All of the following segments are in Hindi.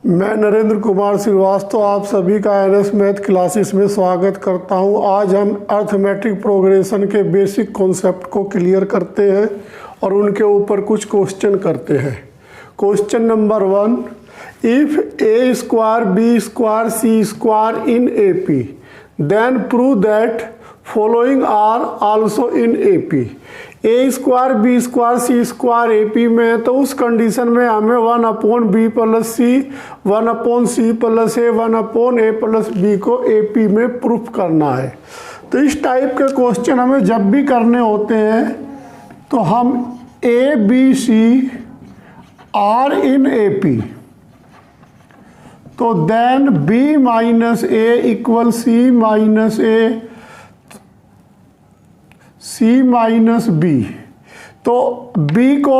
मैं नरेंद्र कुमार श्रीवास्तव आप सभी का एनएस मैथ क्लासेस में स्वागत करता हूं। आज हम अर्थमेटिक प्रोग्रेशन के बेसिक कॉन्सेप्ट को क्लियर करते हैं और उनके ऊपर कुछ क्वेश्चन करते हैं। Question number 1, if a square b square c square in A P then prove that following are also in A P. A square b square c square A P में है तो उस कंडीशन में हमें 1/b प्लस सी 1/c प्लस ए 1/a प्लस बी को ए पी में प्रूफ करना है। तो इस टाइप के क्वेश्चन हमें जब भी करने होते हैं तो हम a B C are in A P, तो देन बी माइनस ए इक्वल सी माइनस ए सी माइनस बी। तो b को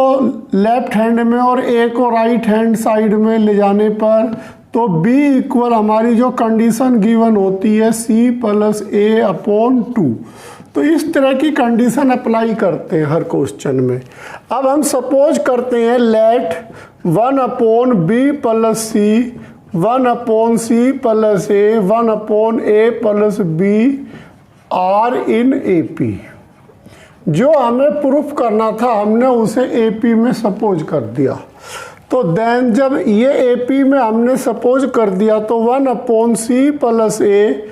लेफ्ट हैंड में और a को राइट हैंड साइड में ले जाने पर तो b इक्वल हमारी जो कंडीशन गिवन होती है c प्लस ए अपॉन 2। तो इस तरह की कंडीशन अप्लाई करते हैं हर क्वेश्चन में। अब हम सपोज करते हैं let 1/b plus C 1/c plus A 1/a plus B are in A P. जो हमें प्रूफ करना था हमने उसे एपी में सपोज कर दिया। तो देन जब ये एपी में हमने सपोज कर दिया तो 1/c plus a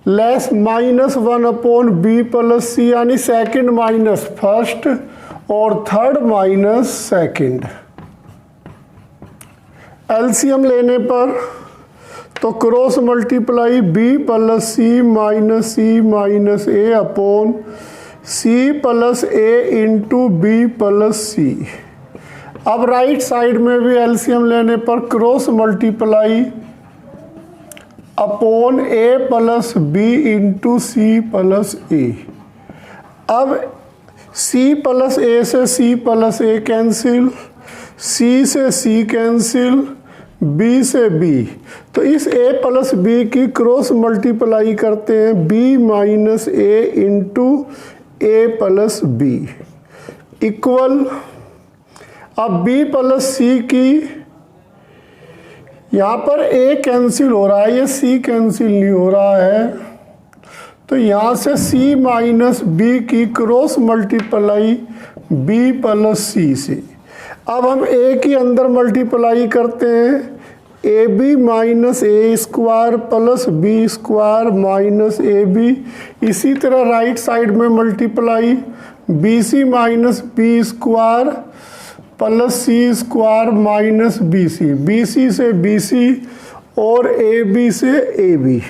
less minus 1/b plus c, यानी सेकंड माइनस फर्स्ट और थर्ड माइनस सेकंड। एलसीएम लेने पर तो cross multiply b plus c minus a upon c plus a into b plus c. अब राइट साइड में भी एलसीएम लेने पर cross multiply upon a plus b into c plus a. अब सी प्लस ए से सी प्लस ए कैंसिल, सी से सी कैंसिल, बी से बी। तो इस ए प्लस बी की क्रॉस मल्टीप्लाई करते हैं बी माइनस ए इंटू ए प्लस बी इक्वल, अब बी प्लस सी की यहाँ पर ए कैंसिल हो रहा है, ये सी कैंसिल नहीं हो रहा है, तो यहाँ से सी माइनस बी की cross multiply b plus c से। अब हम ए की अंदर मल्टीप्लाई करते हैं a b minus A square plus b square minus a b. इसी तरह राइट साइड में multiply b c minus B square plus सी square minus b c, b c से बी सी और ए बी से ए बी।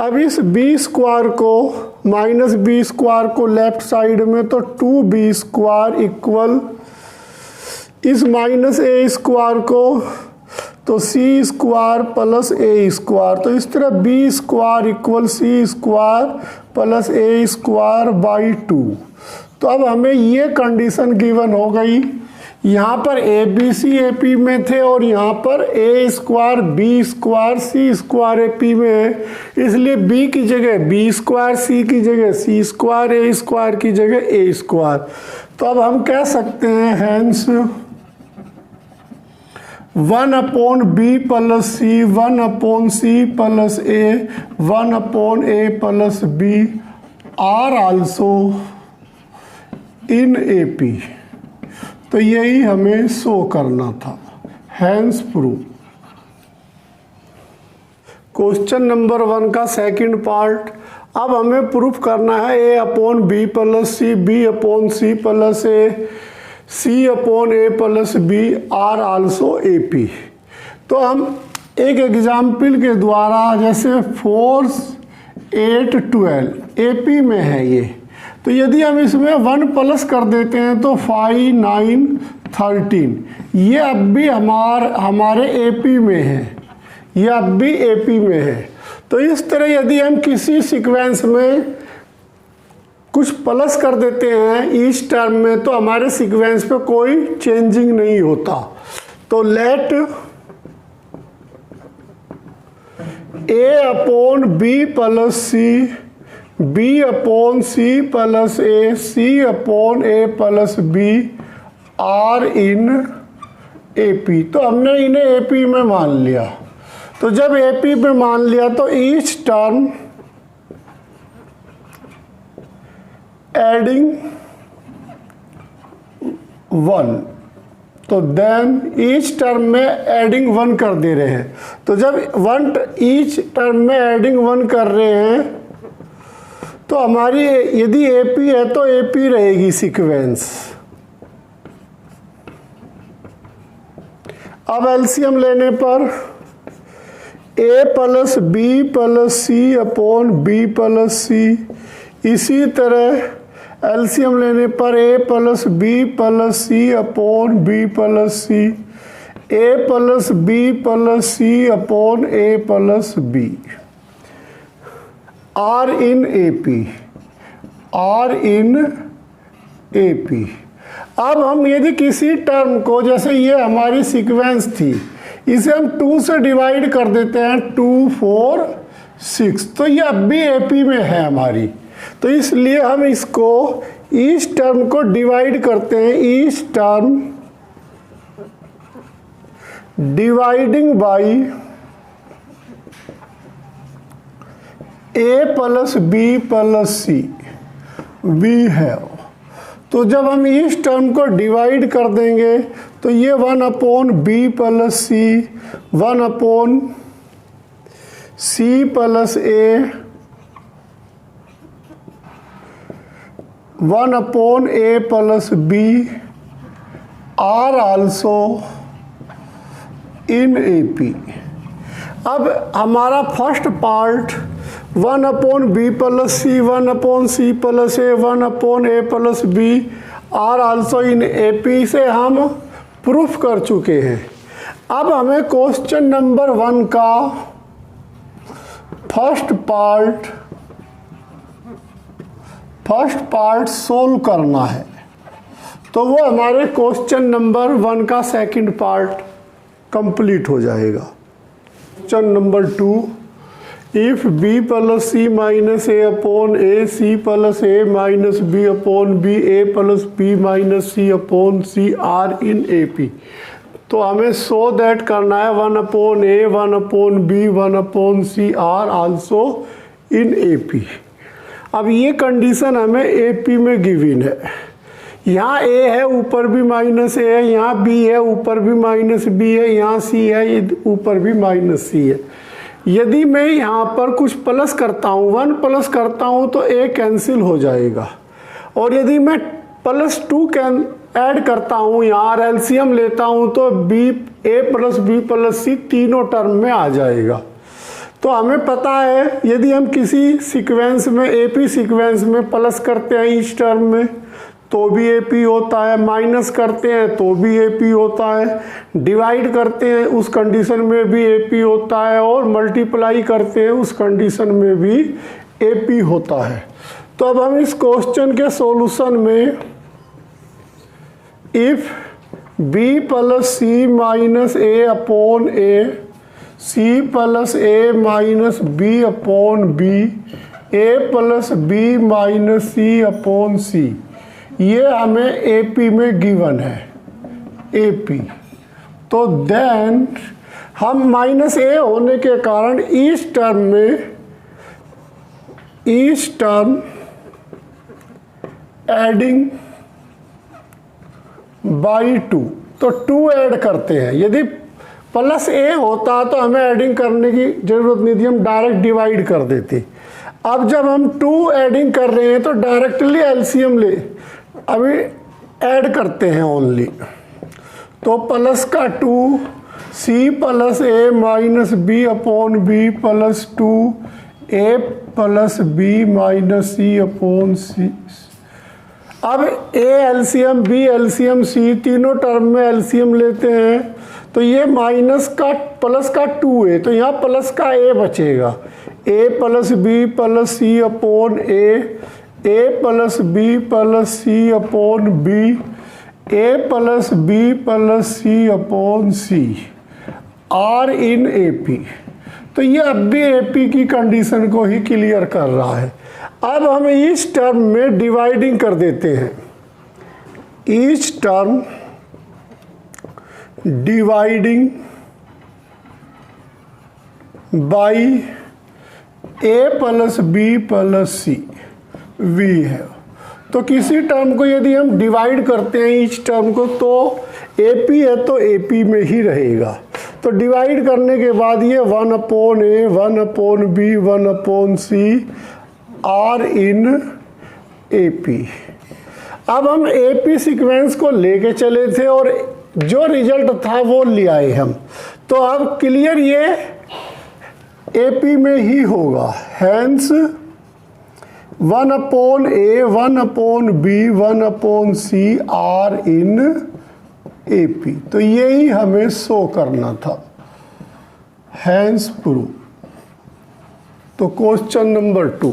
अब इस बी स्क्वायर को माइनस बी स्क्वायर को लेफ्ट साइड में तो 2b स्क्वायर इक्वल इस माइनस ए स्क्वायर को तो C square plus A square. तो इस तरह B square equal C square plus A square by 2। तो अब हमें ये कंडीशन गिवन हो गई। यहाँ पर A B C A P में थे और यहाँ पर a square b square c square A P में है, इसलिए बी की जगह बी स्क्वायर, सी की जगह सी स्क्वायर, ए स्क्वायर की जगह ए स्क्वायर। तो अब हम कह सकते हैं hence 1/b plus C 1/c plus A 1/a plus B are also in A P. तो यही हमें शो करना था, हैंस प्रूव। क्वेश्चन नंबर 1 का सेकंड पार्ट। अब हमें प्रूफ करना है a/b plus C b/c plus A c/a plus B are also A P. तो हम एक एग्जाम्पल के द्वारा, जैसे 4 8 12 ए पी में है ये, तो यदि हम इसमें 1 प्लस कर देते हैं तो 5 9 13, ये अब भी हमारे ए पी में है, ये अब भी ए पी में है। तो इस तरह यदि हम किसी सीक्वेंस में कुछ प्लस कर देते हैं ईच टर्म में तो हमारे सीक्वेंस पे कोई चेंजिंग नहीं होता। तो let a/b plus C b/c plus A c/a plus B are in AP, तो हमने इन्हें AP में मान लिया। तो जब AP में मान लिया तो ईच टर्म एडिंग 1, तो देन ईच टर्म में एडिंग 1 कर दे रहे हैं। तो जब ईच टर्म में एडिंग 1 कर रहे हैं तो हमारी यदि AP है तो AP रहेगी सीक्वेंस। अब एलसीएम लेने पर A plus B plus C upon B plus C, इसी तरह एलसीएम लेने पर A plus B plus C upon B plus C, A plus B plus C upon A plus B, R in AP। अब हम यदि किसी टर्म को, जैसे ये हमारी सीक्वेंस थी, इसे हम 2 से डिवाइड कर देते हैं, 2 4 6, तो ये अब भी AP में है हमारी। तो इसलिए हम इसको ईच टर्म को डिवाइड करते हैं, each term dividing by A plus B plus C we have. तो जब हम इस टर्म को डिवाइड कर देंगे तो ये 1 upon B plus C, 1 upon C plus A, 1 upon A plus B are also in AP। अब हमारा first part 1 upon B plus C, 1 upon C plus A, 1 upon A plus B are also in AP से हम प्रूफ कर चुके हैं। अब हमें क्वेश्चन नंबर 1 का फर्स्ट पार्ट सोल्व करना है। तो वो हमारे क्वेश्चन नंबर 1 का सेकंड पार्ट कंप्लीट हो जाएगा। Question number 2, if B plus C minus A upon A, C plus A minus B upon B, A plus B minus C upon C are in AP। तो हमें सो दैट करना है 1 upon A, 1 upon B, 1 upon C are also in AP। अब ये कंडीशन हमें AP में गिवन है। यहाँ A है, ऊपर भी माइनस A है, यहाँ B है, ऊपर भी माइनस B है, यहाँ C है, ऊपर भी माइनस C है। यदि मैं यहाँ पर कुछ प्लस करता हूँ, 1 प्लस करता हूँ तो A कैंसिल हो जाएगा, और यदि मैं +2 ऐड करता हूँ यहाँ एलसीएम लेता हूँ तो A plus B plus C तीनों टर्म में आ जाएगा। तो हमें पता है यदि हम किसी सीक्वेंस में AP सीक्वेंस में प्लस करते हैं इस टर्म में तो भी AP होता है, माइनस करते हैं तो भी AP होता है, डिवाइड करते हैं उस कंडीशन में भी AP होता है, और मल्टीप्लाई करते हैं उस कंडीशन में भी AP होता है। तो अब हम इस क्वेश्चन के सॉल्यूशन में if B plus C minus A upon A, C plus A minus B upon B, A plus B minus C upon C, ये हमें AP में गिवन है AP। तो देन हम माइनस A होने के कारण इस टर्म एडिंग बाई 2, तो 2 ऐड करते हैं। यदि प्लस A होता तो हमें ऐडिंग करने की जरूरत नहीं थी, हम डायरेक्ट डिवाइड कर देते। अब जब हम 2 ऐडिंग कर रहे हैं तो डायरेक्टली एलसीएम ले अभी ऐड करते हैं ओनली। तो प्लस का 2 C plus A minus B upon B plus 2 A plus B minus C upon C। अब A LCM B LCM C तीनों टर्म में एलसीएम लेते हैं तो ये माइनस का प्लस का 2 है, तो यहाँ प्लस का A बचेगा, A plus B plus C upon A plus B plus C upon B, A plus B plus C upon C are in AP। तो ये अब भी AP की कंडीशन को ही क्लियर कर रहा है। अब हम इस टर्म में डिवाइडिंग कर देते हैं, each term dividing by A plus B plus C we have. तो किसी टर्म को यदि हम डिवाइड करते हैं ईच टर्म को, तो ए पी है तो ए पी में ही रहेगा। तो डिवाइड करने के बाद ये 1/a 1/b 1/c are in A P. अब हम ए पी सिक्वेंस को लेके चले थे और जो रिजल्ट था वो ले आए हम। तो अब क्लियर ये ए पी में ही होगा, hence 1/a 1/b 1/c are in A P. तो यही हमें शो करना था, हैंस प्रूव। तो question number 2।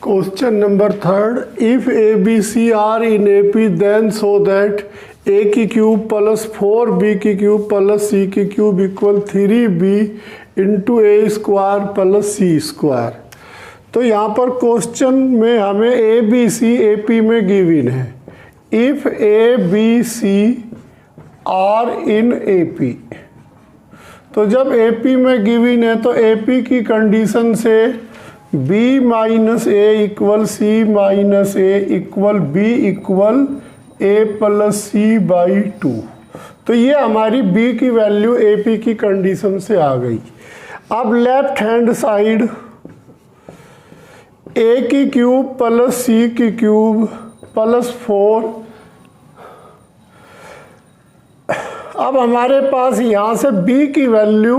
Question number 3, if A B C are in A P then show that A की क्यूब प्लस 4b की क्यूब प्लस c की cube equal 3b into A square plus C square. तो यहाँ पर क्वेश्चन में हमें A B C A P में गिवन है। If A B C are in A P, तो जब ए पी में गिवन है तो ए पी की कंडीशन से b minus A equal C minus A equal B equal A plus C by 2। तो ये हमारी b की वैल्यू ए पी की कंडीशन से आ गई। अब लेफ्ट हैंड साइड a की क्यूब प्लस c की क्यूब प्लस 4। अब हमारे पास यहाँ से b की value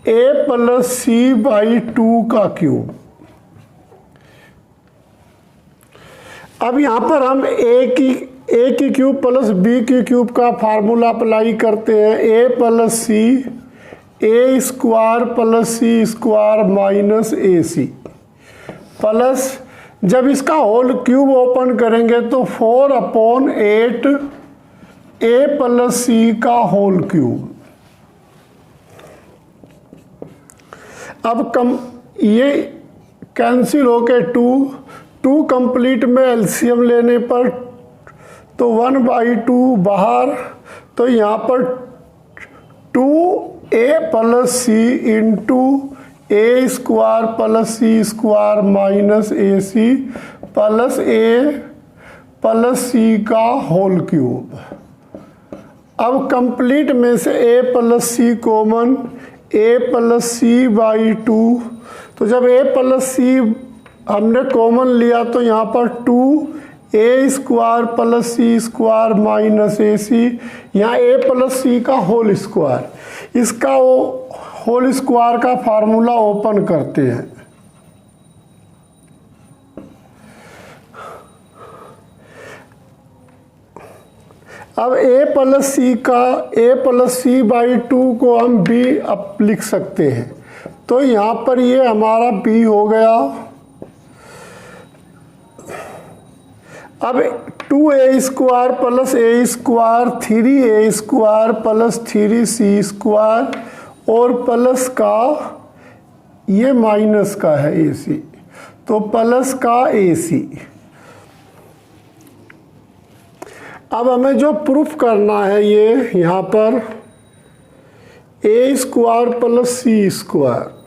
a plus C by 2 का क्यूब। अब यहाँ पर हम a की क्यूब प्लस b की क्यूब का फार्मूला अप्लाई करते हैं। a plus C A square plus C square minus A C plus, जब इसका होल क्यूब ओपन करेंगे तो 4/8 ए प्लस सी का होल क्यूब। अब ये कैंसिल होके 2 कंप्लीट में एलसीएम लेने पर तो 1/2 बाहर। तो यहाँ पर 2a plus C into A square plus C square minus A C plus A plus C का होल क्यूब। अब कंप्लीट में से a plus C common, a plus C by 2। तो जब a प्लस सी हमने कॉमन लिया तो यहाँ पर 2a स्क्वायर प्लस सी स्क्वायर माइनस ए सी, यहाँ a प्लस सी का होल स्क्वायर। इसका होल स्क्वायर का फार्मूला ओपन करते हैं। अब a प्लस सी बाई 2 को हम b अब लिख सकते हैं। तो यहाँ पर ये हमारा b हो गया। अब 2a square plus A square 3a square plus 3c square और प्लस का ये माइनस का है ac, तो प्लस का ac। अब हमें जो प्रूफ करना है ये यहाँ पर a square plus C square,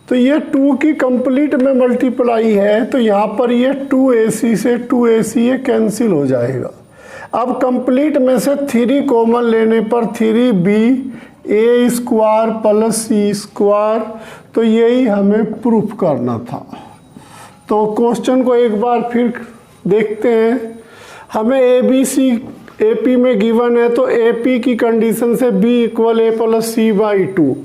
तो ये 2 की कंप्लीट में मल्टीप्लाई है। तो यहाँ पर ये 2ac से 2ac ये कैंसिल हो जाएगा। अब कंप्लीट में से 3 कॉमन लेने पर 3b a square plus C square. तो यही हमें प्रूफ करना था। तो क्वेश्चन को एक बार फिर देखते हैं। हमें A B C A P में गिवन है तो ए पी की कंडीशन से b equal A plus C by 2।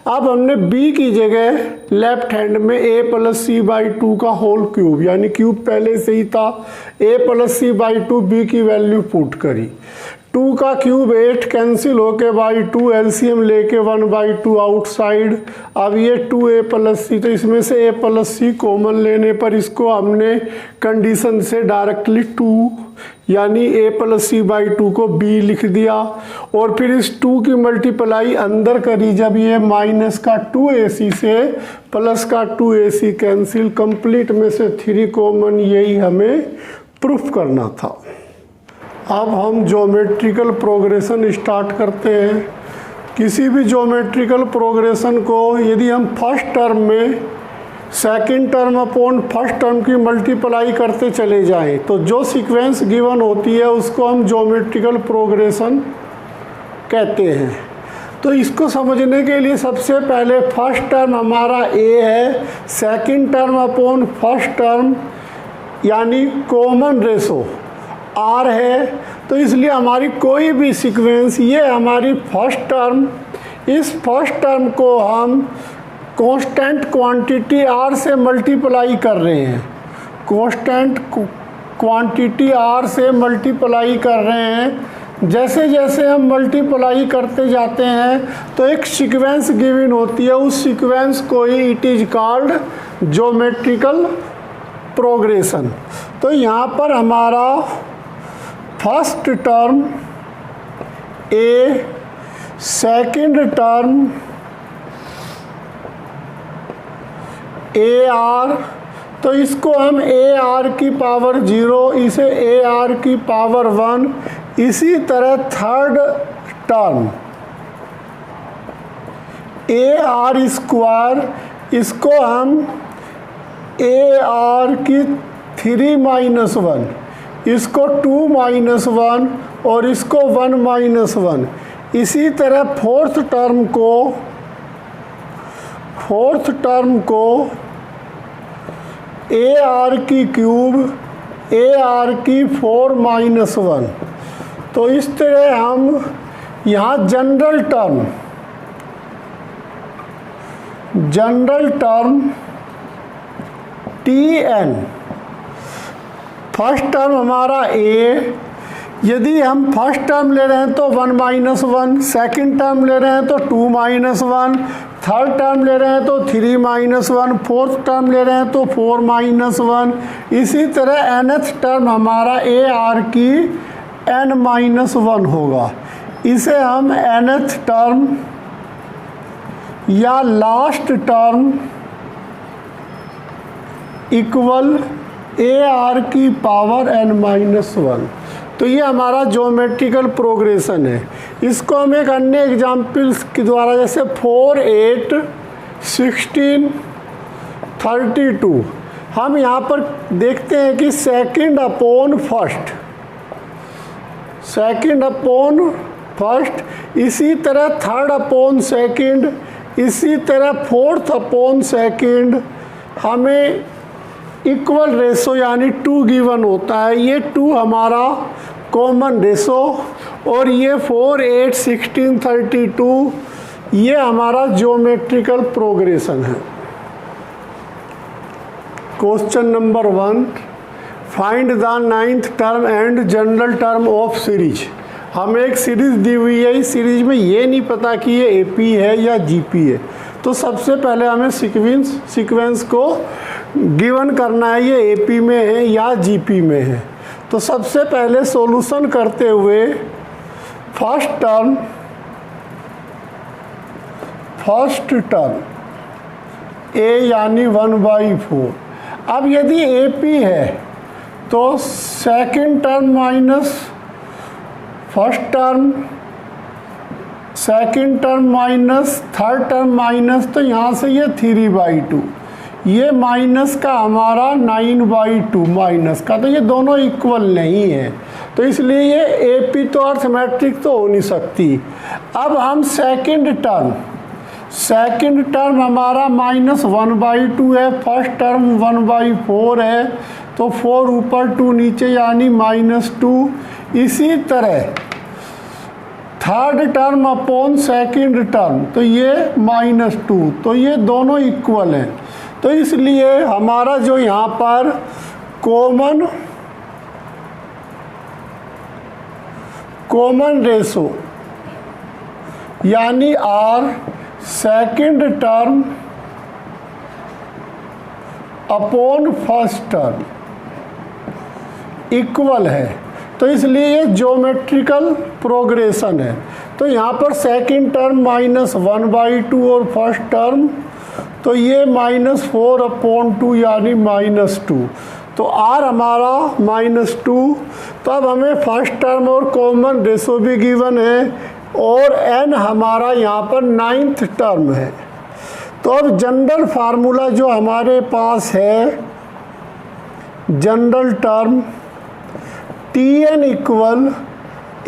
अब हमने b की जगह लेफ्ट हैंड में a प्लस सी बाई 2 का होल क्यूब, यानी क्यूब पहले से ही था, a plus C by 2 b की वैल्यू पुट करी। 2 का क्यूब 8 कैंसिल होके बाई 2 एलसीएम लेके 1/2 आउटसाइड। अब ये 2a प्लस सी, तो इसमें से a प्लस सी कॉमन लेने पर इसको हमने कंडीशन से डायरेक्टली 2 यानी a प्लस सी बाई 2 को b लिख दिया। और फिर इस 2 की मल्टीप्लाई अंदर करी, जब ये माइनस का 2ac से प्लस का 2ac कैंसिल, कंप्लीट में से 3 कॉमन, यही हमें प्रूफ करना था। अब हम ज्योमेट्रिकल प्रोग्रेशन स्टार्ट करते हैं। किसी भी ज्योमेट्रिकल प्रोग्रेशन को यदि हम फर्स्ट टर्म में second term upon first term की मल्टीप्लाई करते चले जाएं तो जो सीक्वेंस गिवन होती है उसको हम ज्योमेट्रिकल प्रोग्रेशन कहते हैं। तो इसको समझने के लिए सबसे पहले फर्स्ट टर्म हमारा ए है, second term upon first term यानी कॉमन रेशो आर है। तो इसलिए हमारी कोई भी सीक्वेंस, ये हमारी फर्स्ट टर्म, इस फर्स्ट टर्म को हम कांस्टेंट क्वांटिटी आर से मल्टीप्लाई कर रहे हैं, कांस्टेंट क्वांटिटी आर से मल्टीप्लाई कर रहे हैं। जैसे जैसे हम मल्टीप्लाई करते जाते हैं तो एक सीक्वेंस गिवन होती है, उस सीक्वेंस को ही it is called geometrical progression. तो यहाँ पर हमारा first term A, second term A R, तो इसको हम ए आर की पावर 0, इसे ए आर की पावर 1, इसी तरह third term A R square, इसको हम ए आर की 3-1, इसको 2-1 और इसको 1-1। इसी तरह फोर्थ टर्म को ए आर की क्यूब, ए आर की 4-1। तो इस तरह हम यहाँ general term T N, first term हमारा ए, यदि हम फर्स्ट टर्म ले रहे हैं तो 1-1, सेकंड टर्म ले रहे हैं तो 2-1, थर्ड टर्म ले रहे हैं तो 3-1, फोर्थ टर्म ले रहे हैं तो 4-1। इसी तरह nth टर्म हमारा ए आर की n-1 होगा। इसे हम nth टर्म या लास्ट टर्म इक्वल ए आर की पावर n-1। तो ये हमारा ज्योमेट्रिकल प्रोग्रेशन है। इसको हम एक अन्य एग्जाम्पल्स के द्वारा, जैसे 4, 8, 16, 32, हम यहाँ पर देखते हैं कि सेकंड अपॉन फर्स्ट, इसी तरह थर्ड अपॉन सेकंड, इसी तरह फोर्थ अपॉन सेकंड हमें इक्वल रेशो यानी 2 गिवन होता है। ये 2 हमारा कॉमन रेशो और ये 4, 8, 16, 32 ये हमारा ज्योमेट्रिकल प्रोग्रेशन है। Question number 1, find the 9th term and general term of series. हमें एक सीरीज दी हुई है, इस सीरीज में ये नहीं पता कि ये एपी है या जीपी है। तो सबसे पहले हमें सीक्वेंस को गिवन करना है, ये एपी में है या जीपी में है। तो सबसे पहले सॉल्यूशन करते हुए फर्स्ट टर्म ए यानी 1/4। अब यदि एपी है तो second term minus first term, second term minus third term minus, तो यहाँ से ये 3/2, ये माइनस का हमारा 9/2 माइनस का, तो ये दोनों इक्वल नहीं है। तो इसलिए ये एपी तो अर्थमेटिक तो हो नहीं सकती। अब हम सेकंड टर्म हमारा -1/2 है, फर्स्ट टर्म 1/4 है, तो 4 ऊपर 2 नीचे यानी -2। इसी तरह third term upon second term, तो ये -2, तो ये दोनों इक्वल हैं। तो इसलिए हमारा जो यहाँ पर कॉमन रेशो यानी R second term upon first term equal है। तो इसलिए ये ज्योमेट्रिकल प्रोग्रेशन है। तो यहाँ पर सेकंड टर्म -1/2 और फर्स्ट टर्म, तो ये -4/2 यानी -2। तो r हमारा -2। तो अब हमें फर्स्ट टर्म और कॉमन रेशो भी गिवन है और n हमारा यहाँ पर 9th टर्म है। तो अब जनरल फार्मूला जो हमारे पास है, general term Tn equal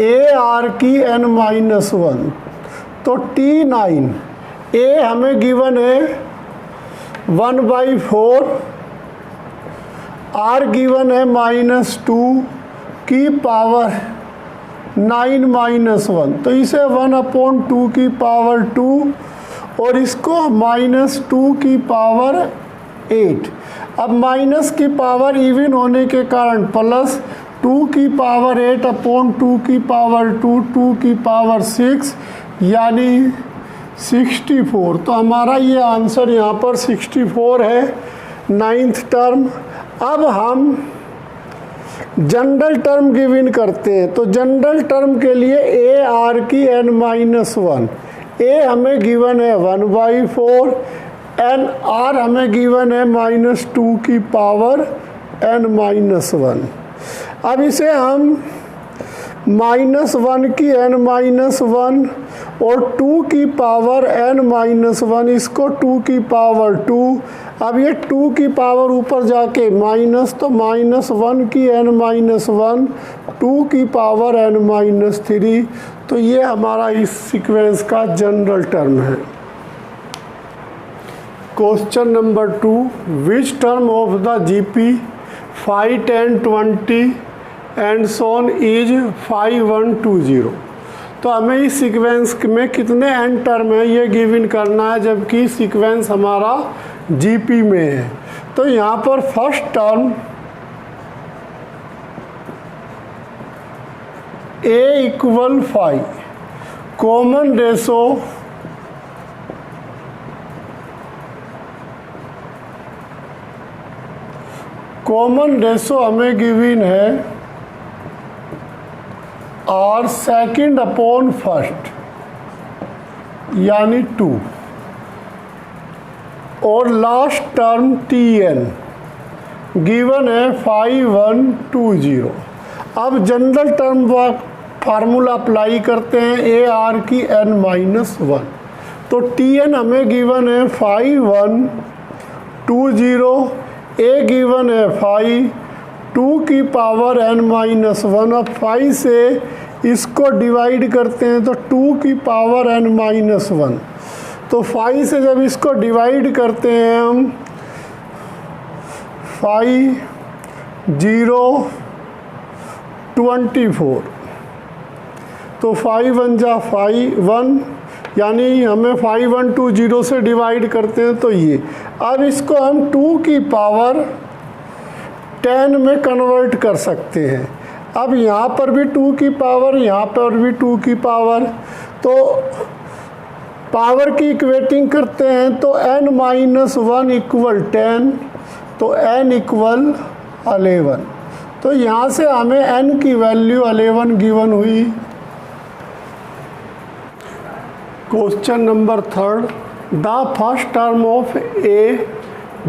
AR की n-1। तो T9 A हमें गिवन है 1/4, R गिवन है -2 की पावर 9-1। तो इसे 1/2 की पावर 2 और इसको -2 की पावर 8। अब माइनस की पावर इवन होने के कारण प्लस 2 की पावर 8/2 की पावर 2 की पावर 6 यानी 64। तो हमारा ये आंसर यहाँ पर 64 है, 9th टर्म। अब हम जनरल टर्म गिवन करते हैं। तो जनरल टर्म के लिए AR की n-1, A हमें गिवन है 1/4, R हमें गिवन है -2 की पावर n-1। अब इसे हम -1 की n-1 और 2 की पावर n-1, इसको 2 की पावर 2। अब ये 2 की पावर ऊपर जाके माइनस, तो -1 की n-1, 2 की पावर n-3। तो ये हमारा इस सीक्वेंस का जनरल टर्म है। Question number 2, which term of the GP 5, 10, 20 and so on is 5, 1, 2, 0। तो हमें इस सीक्वेंस में कितने n टर्म है ये गिवन करना है, जबकि सीक्वेंस हमारा GP में है। तो यहाँ पर first term A equal 5, common ratio हमें गिवन है R सेकेंड अपॉन फर्स्ट यानी 2 और लास्ट टर्म Tn गिवन है 5, 1, 2, 0। अब जनरल टर्म फार्मूला अप्लाई करते हैं AR की n-1। तो Tn हमें गिवन है 5, 1, 2, 0, A गिवन है 5, 2 की पावर n-1। अब 5 से इसको डिवाइड करते हैं तो 2 की पावर n-1। तो 5 से जब इसको डिवाइड करते हैं हम 5, 0, 24। तो 5 1 जा 5 1 यानी हमें 5, 1, 2, 0 से डिवाइड करते हैं तो ये। अब इसको हम 2 की पावर 10 में कन्वर्ट कर सकते हैं। अब यहाँ पर भी 2 की पावर, यहाँ पर भी 2 की पावर, तो पावर की इक्वेटिंग करते हैं तो n-1 इक्वल 10, तो n इक्वल 11। तो यहाँ से हमें n की वैल्यू 11 गिवन हुई। Question number 3, the first term of a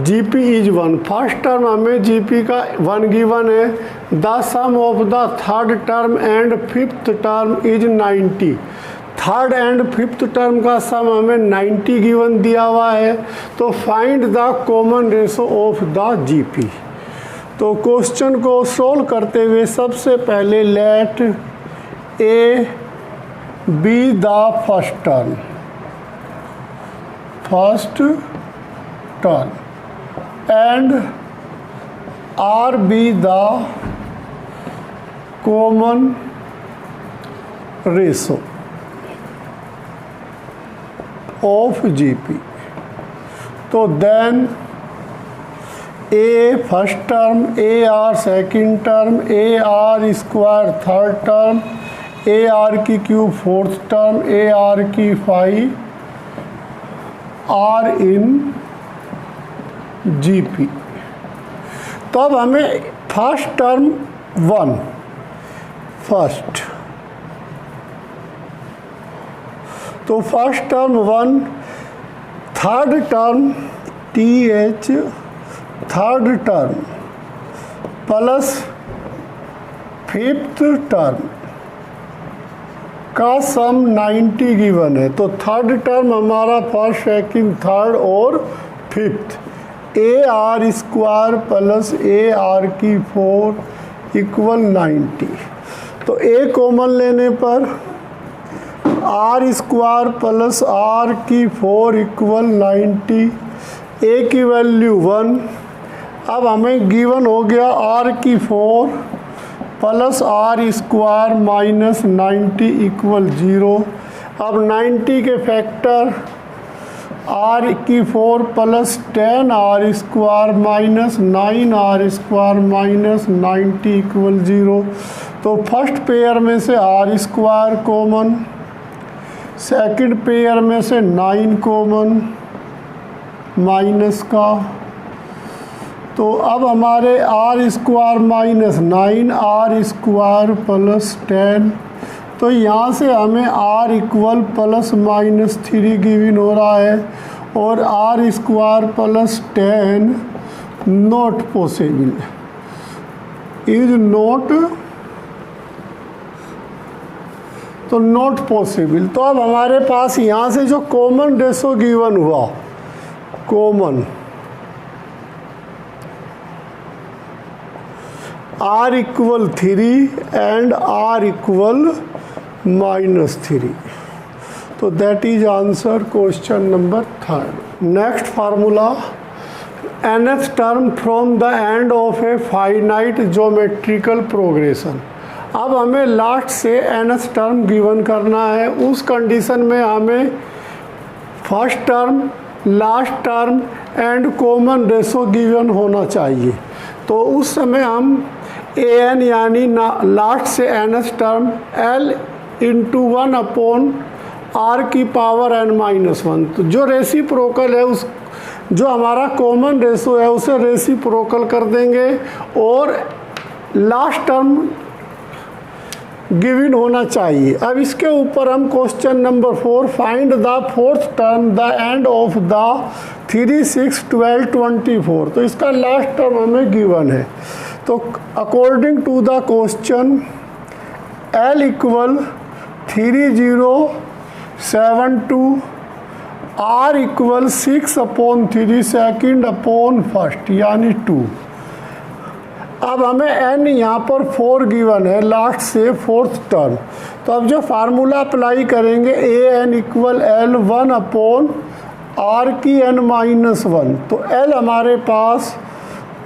GP is 1। First term हमें GP का 1 गिवन है। The sum of the third term and fifth term is 90। Third and fifth term का सम हमें 90 गिवन दिया हुआ है। तो find the common ratio of the GP। तो क्वेश्चन को सोल्व करते हुए सबसे पहले let A be the first term and R be the common ratio of GP। तो then A first term, AR second term, AR square third term, AR की क्यूब फोर्थ टर्म, AR की 5 R इन GP। तो अब हमें फर्स्ट टर्म 1 फर्स्ट, तो first term 1, third term TH third term plus fifth term का सम 90 गिवन है। तो थर्ड टर्म हमारा फर्स्ट, सेकंड, थर्ड और fifth A R square plus A R की 4 इक्वल 90। तो ए कॉमन लेने पर आर स्क्वायर प्लस आर की 4 इक्वल 90, ए की वैल्यू 1। अब हमें गिवन हो गया आर की 4 plus R square minus 90 equal 0। अब 90 के फैक्टर आर की 4 plus 10 R square minus 9 R square minus 90 equal 0। तो फर्स्ट पेयर में से R square common, second pair में से 9 कॉमन माइनस का। तो अब हमारे R square minus 9 R square plus 10। तो यहाँ से हमें R equal plus minus 3 given हो रहा है और R square plus 10 not possible, is not, तो नॉट पॉसिबल। तो अब हमारे पास यहाँ से जो कॉमन रेशो गिवन हुआ, common R equal 3 and R equal minus 3। तो that is answer question number 3rd। Next formula, nth term from the end of a finite geometrical progression. अब हमें लास्ट से nth टर्म गिवन करना है। उस कंडीशन में हमें first term, last term and common ratio given होना चाहिए। तो उस समय हम ए एन यानी लास्ट से nth term l into 1 upon R की पावर n माइनस 1। तो जो रेसिप्रोकल है, उस जो हमारा कॉमन रेशो है उसे रेसिप्रोकल कर देंगे और लास्ट टर्म गिवन होना चाहिए। अब इसके ऊपर हम question number 4, find the fourth term the end of the 3, 6, 12, 24। तो इसका लास्ट टर्म हमें गिवन है। तो according to the question L equal 3072, R equal 6/3 second upon first यानी 2। अब हमें n यहाँ पर 4 गिवन है, लास्ट से फोर्थ टर्म। तो अब जो फार्मूला अप्लाई करेंगे A N equal L 1/r की n माइनस 1। तो L हमारे पास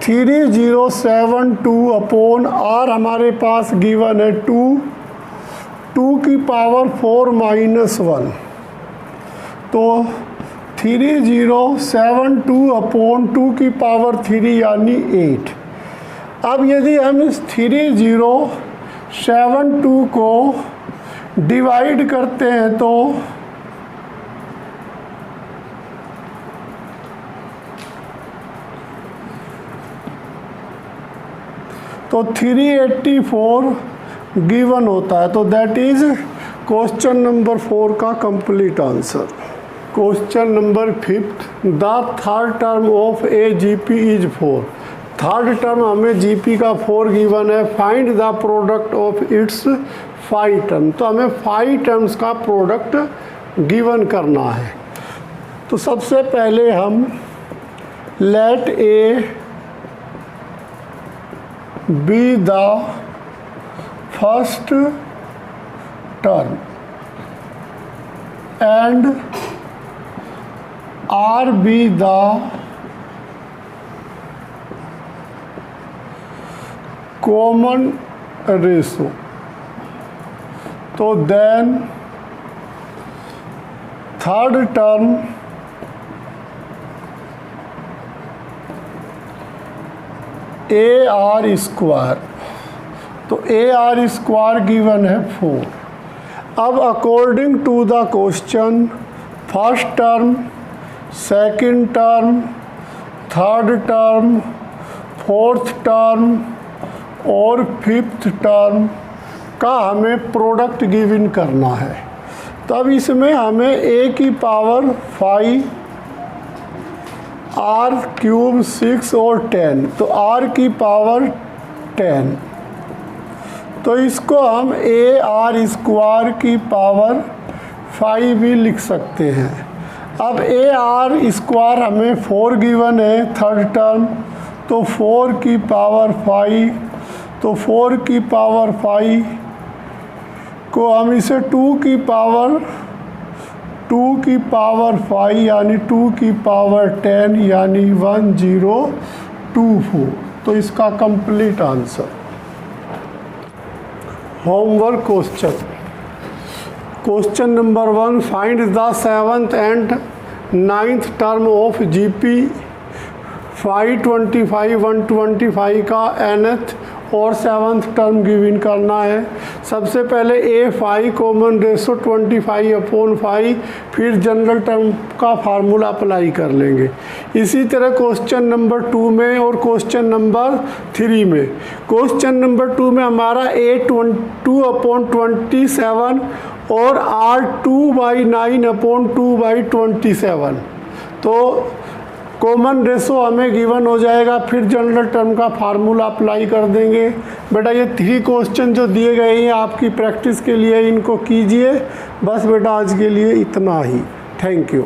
3072 अपॉन r हमारे पास गिवन है 2 की पावर 4 माइनस 1। तो 3072 अपॉन 2 की पावर 3 यानी 8। अब यदि हम इस 3072 को डिवाइड करते हैं तो 384 गिवन होता है। तो दैट इज क्वेश्चन नंबर 4 का complete answer. Question number 5, the third term of A GP is 4। Third term हमें जीपी का 4 गिवन है। Find the product of its 5 term. तो हमें 5 टर्म्स का प्रोडक्ट गिवन करना है। तो सबसे पहले हम let A be the first term and R be the common ratio. तो then third term A R square. तो ए आर स्क्वायर गिवन है 4। अब according to the question first term, second term, third term, fourth term और फिफ्थ टर्म का हमें प्रोडक्ट गिवन करना है। तब इसमें हमें a की पावर 5, r³ 6 और 10। तो r की पावर 10। तो इसको हम ए आर स्क्वायर की पावर 5 भी लिख सकते हैं। अब ए आर स्क्वायर हमें 4 गिवन है थर्ड टर्म, तो 4 की पावर 5, तो 4 की पावर 5 को हम इसे 2 की पावर 5 यानी 2 की पावर 10 यानी 1024। तो इसका complete answer. Homework question number 1, find the 7th and 9th term of GP 525 125 का nth और 7th टर्म गिवन करना है। सबसे पहले A5 कॉमन रेशो 25/5, फिर जनरल टर्म का फार्मूला अप्लाई कर लेंगे। इसी तरह क्वेश्चन नंबर 2 में और क्वेश्चन नंबर 3 में। क्वेश्चन नंबर 2 में हमारा A2/27 और R2/9/2/27, तो कॉमन रेशो हमें गिवन हो जाएगा, फिर जनरल टर्म का फार्मूला अप्लाई कर देंगे। बेटा ये 3 क्वेश्चन जो दिए गए हैं आपकी प्रैक्टिस के लिए, इनको कीजिए। बस बेटा आज के लिए इतना ही। Thank you.